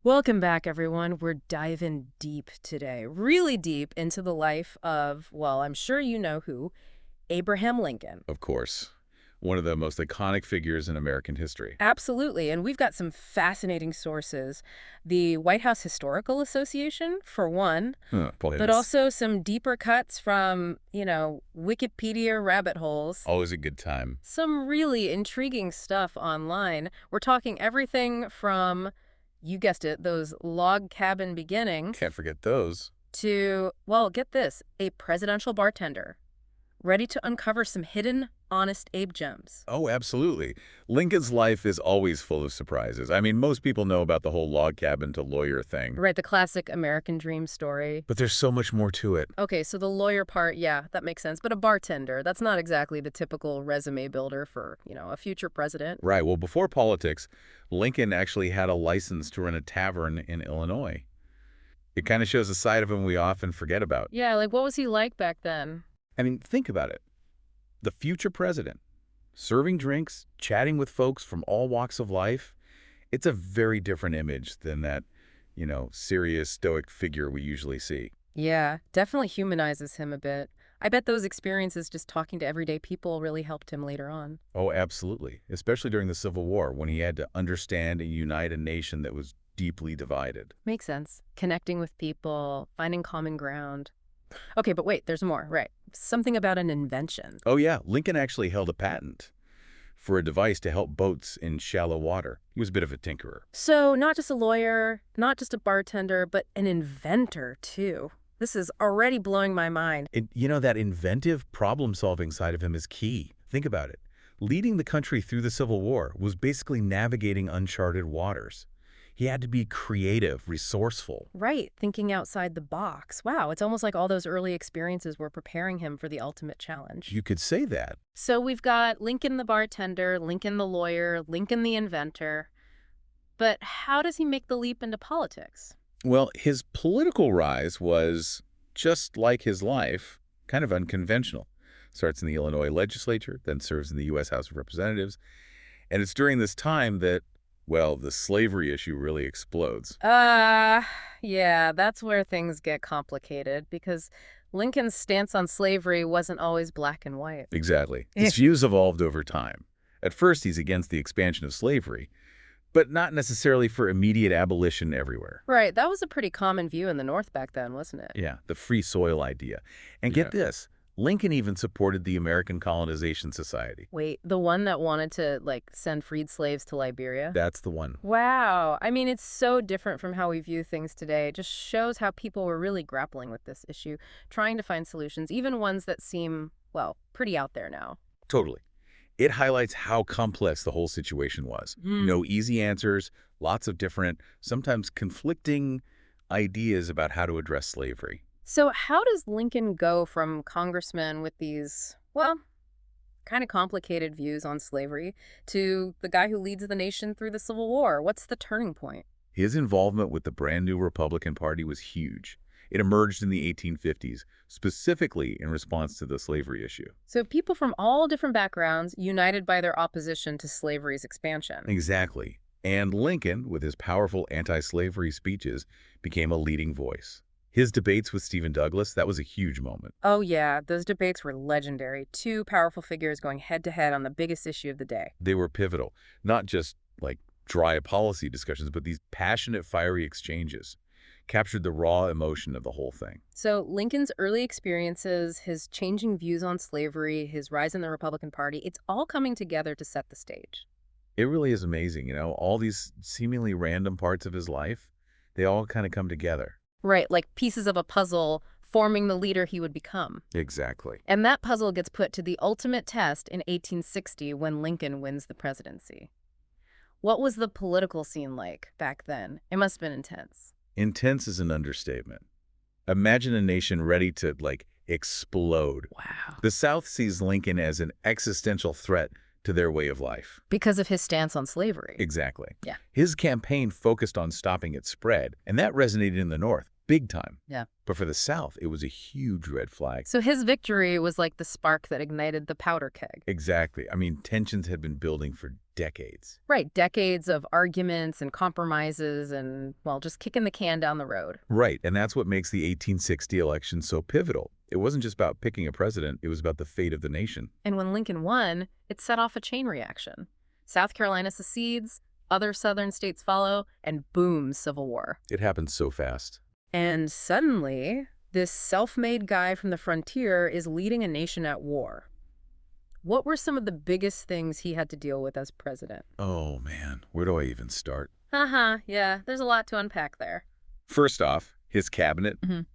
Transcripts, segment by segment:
Welcome back, everyone. We're diving deep today, really deep into the life of, well, I'm sure you know who, Abraham Lincoln. Of course. One of the most iconic figures in American history. Absolutely. And we've got some fascinating sources. The White House Historical Association, for one, but Politics. also some deeper cuts from, Wikipedia rabbit holes. Always a good time. Some really intriguing stuff online. We're talking everything from, you guessed it, those log cabin beginnings Can't forget those. to, well, get this, a presidential bartender, ready to uncover some hidden, honest Abe gems. Oh, absolutely. Lincoln's life is always full of surprises. I mean, most people know about the whole log cabin to lawyer thing. Right, the classic American dream story. But there's so much more to it. Okay, so the lawyer part, yeah, that makes sense. But a bartender, that's not exactly the typical resume builder for, a future president. Right. Well, before politics, Lincoln actually had a license to run a tavern in Illinois. It kind of shows a side of him we often forget about. Yeah, like what was he like back then? I mean, think about it. The future president, serving drinks, chatting with folks from all walks of life. It's a very different image than that, serious, stoic figure we usually see. Yeah, definitely humanizes him a bit. I bet those experiences just talking to everyday people really helped him later on. Oh, absolutely. Especially during the Civil War, when he had to understand and unite a nation that was deeply divided. Makes sense. Connecting with people, finding common ground. Okay, but wait, there's more, right. Something about an invention. Oh, yeah. Lincoln actually held a patent for a device to help boats in shallow water. He was a bit of a tinkerer. So not just a lawyer, not just a bartender, but an inventor, too. This is already blowing my mind. That inventive problem-solving side of him is key. Think about it. Leading the country through the Civil War was basically navigating uncharted waters. He had to be creative, resourceful. Right, thinking outside the box. Wow, it's almost like all those early experiences were preparing him for the ultimate challenge. You could say that. So we've got Lincoln the bartender, Lincoln the lawyer, Lincoln the inventor. But how does he make the leap into politics? Well, his political rise was, just like his life, kind of unconventional. Starts in the Illinois legislature, then serves in the U.S. House of Representatives. And it's during this time that, well, the slavery issue really explodes. Yeah, that's where things get complicated because Lincoln's stance on slavery wasn't always black and white. Exactly. His views evolved over time. At first, he's against the expansion of slavery, but not necessarily for immediate abolition everywhere. Right, that was a pretty common view in the North back then, wasn't it? Yeah, the free soil idea. And get this, Lincoln even supported the American Colonization Society. Wait, the one that wanted to, send freed slaves to Liberia? That's the one. Wow. I mean, it's so different from how we view things today. It just shows how people were really grappling with this issue, trying to find solutions, even ones that seem, well, pretty out there now. Totally. It highlights how complex the whole situation was. No easy answers, lots of different, sometimes conflicting ideas about how to address slavery. So how does Lincoln go from congressman with these, well, kind of complicated views on slavery to the guy who leads the nation through the Civil War? What's the turning point? His involvement with the brand new Republican Party was huge. It emerged in the 1850s, specifically in response to the slavery issue. So people from all different backgrounds united by their opposition to slavery's expansion. Exactly. And Lincoln, with his powerful anti-slavery speeches, became a leading voice. His debates with Stephen Douglas, that was a huge moment. Oh yeah, those debates were legendary. Two powerful figures going head to head on the biggest issue of the day. They were pivotal, not just like dry policy discussions, but these passionate, fiery exchanges captured the raw emotion of the whole thing. So Lincoln's early experiences, his changing views on slavery, his rise in the Republican Party, it's all coming together to set the stage. It really is amazing, all these seemingly random parts of his life, they all kind of come together. Right, like pieces of a puzzle forming the leader he would become. Exactly. And that puzzle gets put to the ultimate test in 1860 when Lincoln wins the presidency. What was the political scene like back then? It must have been intense. Intense is an understatement. Imagine a nation ready to, explode. Wow. The South sees Lincoln as an existential threat to their way of life. Because of his stance on slavery. Exactly. Yeah. His campaign focused on stopping its spread, and that resonated in the North big time. Yeah. But for the South, it was a huge red flag. So his victory was like the spark that ignited the powder keg. Exactly. I mean, tensions had been building for decades. Right, decades of arguments and compromises and, well, just kicking the can down the road. Right, and that's what makes the 1860 election so pivotal. It wasn't just about picking a president, it was about the fate of the nation. And when Lincoln won, it set off a chain reaction. South Carolina secedes, other southern states follow, and boom, Civil War. It happened so fast. And suddenly, this self-made guy from the frontier is leading a nation at war. What were some of the biggest things he had to deal with as president? Oh man, where do I even start? Yeah, there's a lot to unpack there. First off, his cabinet. Mhm.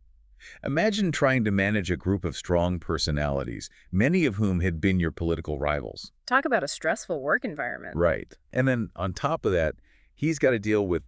Imagine trying to manage a group of strong personalities, many of whom had been your political rivals. Talk about a stressful work environment. Right. And then on top of that, he's got to deal with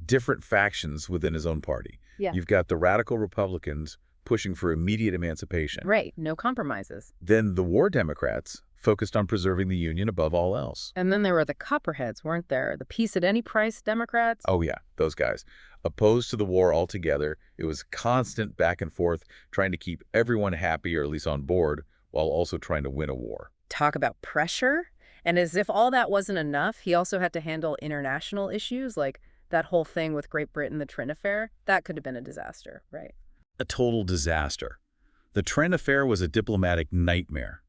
different factions within his own party. Yeah. You've got the radical Republicans pushing for immediate emancipation. Right, no compromises. Then the war Democrats focused on preserving the Union above all else. And then there were the Copperheads, weren't there? The peace at any price Democrats. Oh yeah, those guys. Opposed to the war altogether, it was constant back and forth, trying to keep everyone happy or at least on board, while also trying to win a war. Talk about pressure. And as if all that wasn't enough, he also had to handle international issues, like that whole thing with Great Britain, the Trent Affair. That could have been a disaster, right? A total disaster. The Trent Affair was a diplomatic nightmare.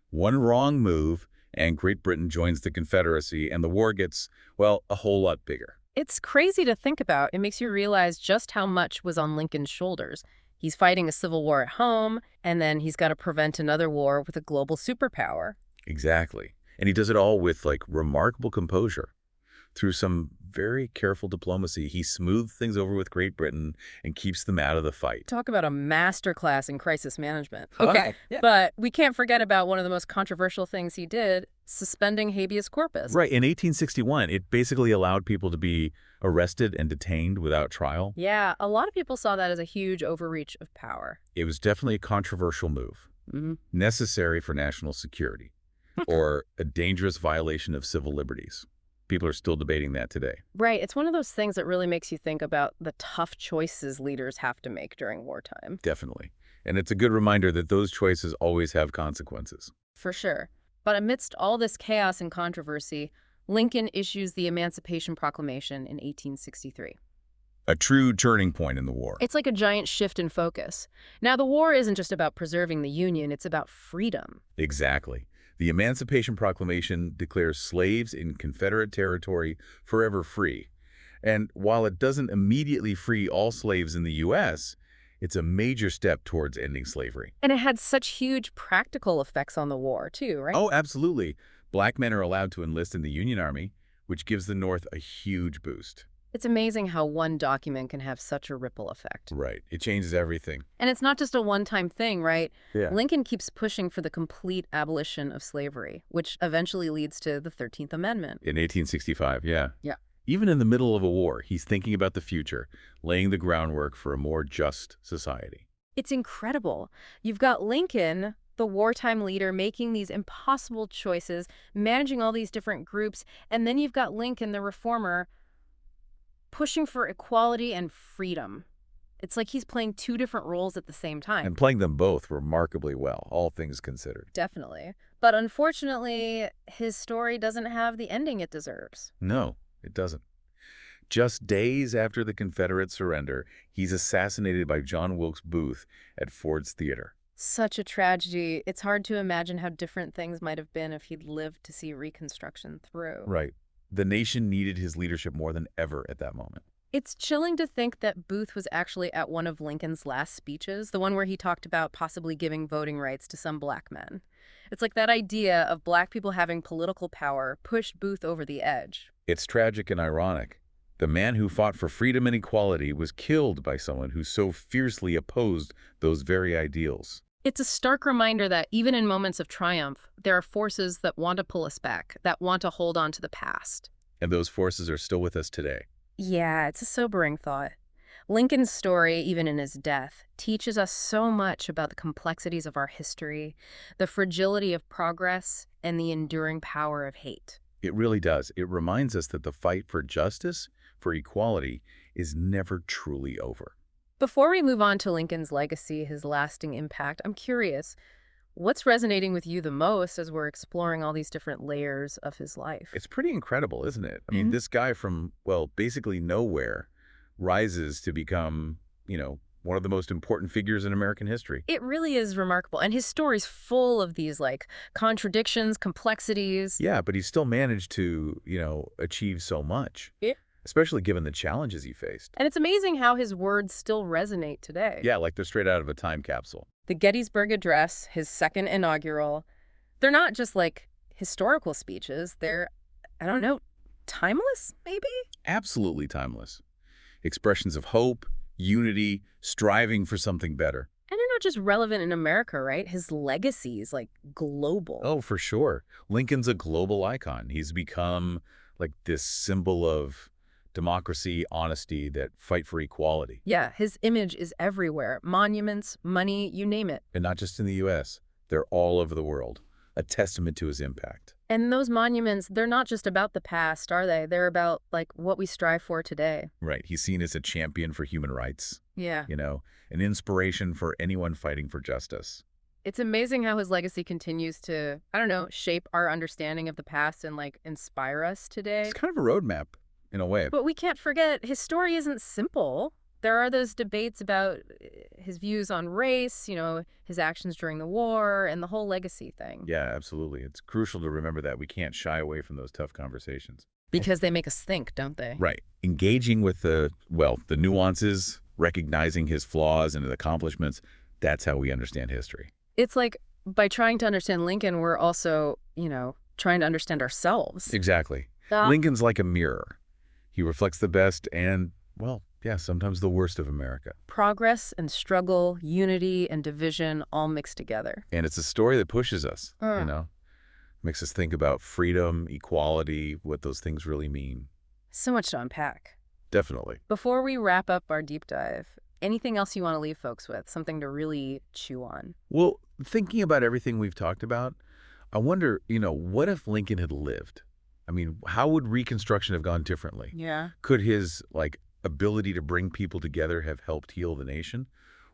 One wrong move, and Great Britain joins the Confederacy, and the war gets, well, a whole lot bigger. It's crazy to think about. It makes you realize just how much was on Lincoln's shoulders. He's fighting a civil war at home, and then he's got to prevent another war with a global superpower. Exactly. And he does it all with, like, remarkable composure. Through some very careful diplomacy, he smooths things over with Great Britain and keeps them out of the fight. Talk about a masterclass in crisis management. Okay, yeah. But we can't forget about one of the most controversial things he did, suspending habeas corpus. Right. In 1861, it basically allowed people to be arrested and detained without trial. Yeah, a lot of people saw that as a huge overreach of power. It was definitely a controversial move, Mm-hmm. necessary for national security, or a dangerous violation of civil liberties. People are still debating that today. Right. It's one of those things that really makes you think about the tough choices leaders have to make during wartime. Definitely. And it's a good reminder that those choices always have consequences. For sure. But amidst all this chaos and controversy, Lincoln issues the Emancipation Proclamation in 1863. A true turning point in the war. It's like a giant shift in focus. Now, the war isn't just about preserving the Union, it's about freedom. Exactly. The Emancipation Proclamation declares slaves in Confederate territory forever free. And while it doesn't immediately free all slaves in the U.S., it's a major step towards ending slavery. And it had such huge practical effects on the war, too, right? Oh, absolutely. Black men are allowed to enlist in the Union Army, which gives the North a huge boost. It's amazing how one document can have such a ripple effect. Right. It changes everything. And it's not just a one-time thing, right? Yeah. Lincoln keeps pushing for the complete abolition of slavery, which eventually leads to the 13th Amendment. In 1865, yeah. Yeah. Even in the middle of a war, he's thinking about the future, laying the groundwork for a more just society. It's incredible. You've got Lincoln, the wartime leader, making these impossible choices, managing all these different groups, and then you've got Lincoln, the reformer, pushing for equality and freedom. It's like he's playing two different roles at the same time. And playing them both remarkably well, all things considered. Definitely. But unfortunately, his story doesn't have the ending it deserves. No, it doesn't. Just days after the Confederate surrender, he's assassinated by John Wilkes Booth at Ford's Theater. Such a tragedy. It's hard to imagine how different things might have been if he'd lived to see Reconstruction through. Right. The nation needed his leadership more than ever at that moment. It's chilling to think that Booth was actually at one of Lincoln's last speeches, the one where he talked about possibly giving voting rights to some black men. It's like that idea of black people having political power pushed Booth over the edge. It's tragic and ironic. The man who fought for freedom and equality was killed by someone who so fiercely opposed those very ideals. It's a stark reminder that even in moments of triumph, there are forces that want to pull us back, that want to hold on to the past. And those forces are still with us today. Yeah, it's a sobering thought. Lincoln's story, even in his death, teaches us so much about the complexities of our history, the fragility of progress, and the enduring power of hate. It really does. It reminds us that the fight for justice, for equality, is never truly over. Before we move on to Lincoln's legacy, his lasting impact, I'm curious, what's resonating with you the most as we're exploring all these different layers of his life? It's pretty incredible, isn't it? I mean, Mhm. this guy from, well, basically nowhere rises to become, one of the most important figures in American history. It really is remarkable. And his story's full of these like contradictions, complexities. Yeah, but he still managed to, achieve so much, Yeah. especially given the challenges he faced. And it's amazing how his words still resonate today. Yeah, like they're straight out of a time capsule. The Gettysburg Address, his second inaugural, they're not just like historical speeches. They're, I don't know, timeless, maybe? Absolutely timeless. Expressions of hope, unity, striving for something better. And they're not just relevant in America, right? His legacy is like global. Oh, for sure. Lincoln's a global icon. He's become like this symbol of democracy, honesty, that fight for equality. Yeah, his image is everywhere. Monuments, money, you name it. And not just in the U.S., they're all over the world. A testament to his impact. And those monuments, they're not just about the past, are they? They're about like what we strive for today. Right. He's seen as a champion for human rights, Yeah. an inspiration for anyone fighting for justice. It's amazing how his legacy continues to, I don't know, shape our understanding of the past and like inspire us It's today. kind of a roadmap in a way. But we can't forget his story isn't simple. There are those debates about his views on race, his actions during the war, and the whole legacy thing. Yeah, absolutely. It's crucial to remember that we can't shy away from those tough conversations. Because they make us think, don't they? Right. Engaging with the nuances, recognizing his flaws and his accomplishments, that's how we understand history. It's like by trying to understand Lincoln, we're also, trying to understand ourselves. Exactly. Yeah. Lincoln's like a mirror. He reflects the best and, well, yeah, sometimes the worst of America. Progress and struggle, unity and division all mixed together. And it's a story that pushes us, Mm. makes us think about freedom, equality, what those things really mean. So much to unpack. Definitely. Before we wrap up our deep dive, anything else you want to leave folks with? Something to really chew on? Well, thinking about everything we've talked about, I wonder, what if Lincoln had lived? I mean, how would Reconstruction have gone differently? Yeah. Could his, ability to bring people together have helped heal the nation?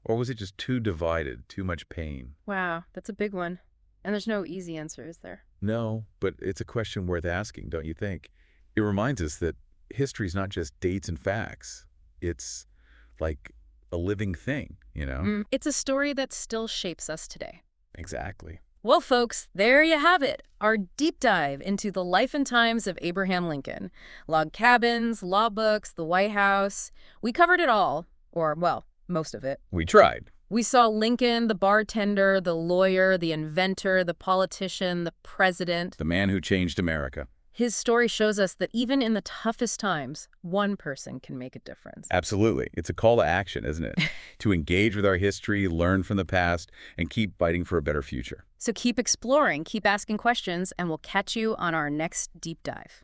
Or was it just too divided, too much pain? Wow, that's a big one. And there's no easy answer, is there? No, but it's a question worth asking, don't you think? It reminds us that history is not just dates and facts. It's like a living thing. It's a story that still shapes us today. Exactly. Well, folks, there you have it. Our deep dive into the life and times of Abraham Lincoln. Log cabins, law books, the White House. We covered it all. Or, well, most of it. We tried. We saw Lincoln, the bartender, the lawyer, the inventor, the politician, the president. The man who changed America. His story shows us that even in the toughest times, one person can make a difference. Absolutely. It's a call to action, isn't it? To engage with our history, learn from the past, and keep fighting for a better future. So keep exploring, keep asking questions, and we'll catch you on our next deep dive.